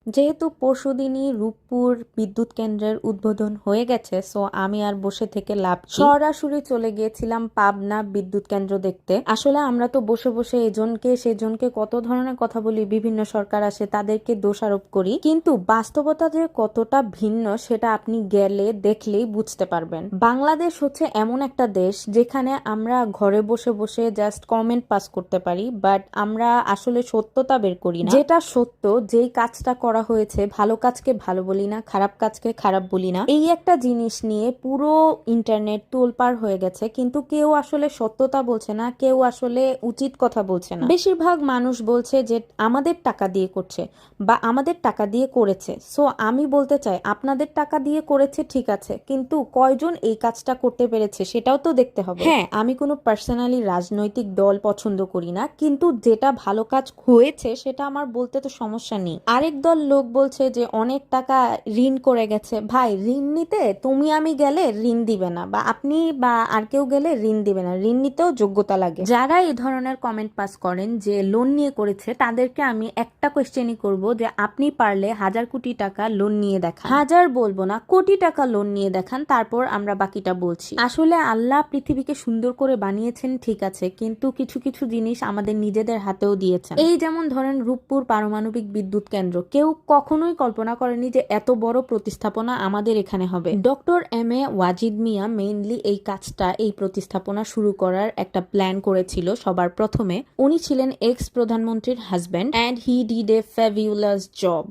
যেহেতু পরশুদিনই রূপপুর বিদ্যুৎ কেন্দ্রের উদ্বোধন হয়ে গেছে, সো আমি আর বসে থেকে লাভ কি? সরাসরি চলে গিয়েছিলাম পাবনা বিদ্যুৎ কেন্দ্র দেখতে। আসলে আমরা তো বসে বসে এজনকে সেজনকে কত ধরনের কথা বলি, বিভিন্ন সরকার আসে তাদেরকে দোষারোপ করি, কিন্তু বাস্তবতা যে কতটা ভিন্ন সেটা আপনি গেলে দেখলেই বুঝতে পারবেন। বাংলাদেশ হচ্ছে এমন একটা দেশ যেখানে আমরা ঘরে বসে বসে জাস্ট কমেন্ট পাস করতে পারি, বাট আমরা আসলে সত্যতা বের করি না। যেটা সত্য, যেই কাজটা করা হয়েছে, ভালো কাজকে ভালো বলি না, খারাপ কাজকে খারাপ বলি না, এই একটা জিনিস নিয়ে পুরো ইন্টারনেট তোলপাড় হয়ে গেছে, কিন্তু কেউ আসলে সত্যতা বলছে না, কেউ আসলে উচিত কথা বলছে না। বেশিরভাগ মানুষ বলছে যে আমাদের টাকা দিয়ে করছে বা আমাদের টাকা দিয়ে করেছে। সো আমি বলতে চাই, আপনাদের টাকা দিয়ে করেছে ঠিক আছে, কিন্তু কয়জন এই কাজটা করতে পেরেছে সেটাও তো দেখতে হবে। হ্যাঁ, আমি কোনো পার্সোনালি রাজনৈতিক দল পছন্দ করি না, কিন্তু যেটা ভালো কাজ হয়েছে সেটা আমার বলতে তো সমস্যা নেই। আরেক দল লোক বলছে যে অনেক টাকা ঋণ করে গেছে। ভাই, ঋণ নিতে তুমি আমি গেলে ঋণ দিবে না, বা আপনি বা আর কেউ গেলে ঋণ দিবে না। ঋণ নিতেও যোগ্যতা লাগে। যারা এই ধরনের কমেন্ট পাস করেন যে লোন নিয়ে করেছে, তাদেরকে আমি একটা কোয়েশ্চেনই করব যে আপনি পারলে 1,000 কোটি টাকা লোন নিয়ে দেখান। হাজার বলবো না, কোটি টাকা লোন নিয়ে দেখান, তারপর আমরা বাকিটা বলছি। আসলে আল্লাহ পৃথিবীকে সুন্দর করে বানিয়েছেন ঠিক আছে, কিন্তু কিছু কিছু জিনিস আমাদের নিজেদের হাতেও দিয়েছেন। এই যেমন ধরেন রূপপুর পারমাণবিক বিদ্যুৎ কেন্দ্র, কেউ কখনোই কল্পনা করেনি যে এত বড় প্রতিস্থাপনা আমাদের এখানে হবে। Doctor MA. Wajid Miah mainly এই কাজটা, এই প্রতিস্থাপনা শুরু করার একটা প্ল্যান করেছিল সবার প্রথমে। উনি ছিলেন এক্স প্রধানমন্ত্রীর husband, and he did A fabulous job.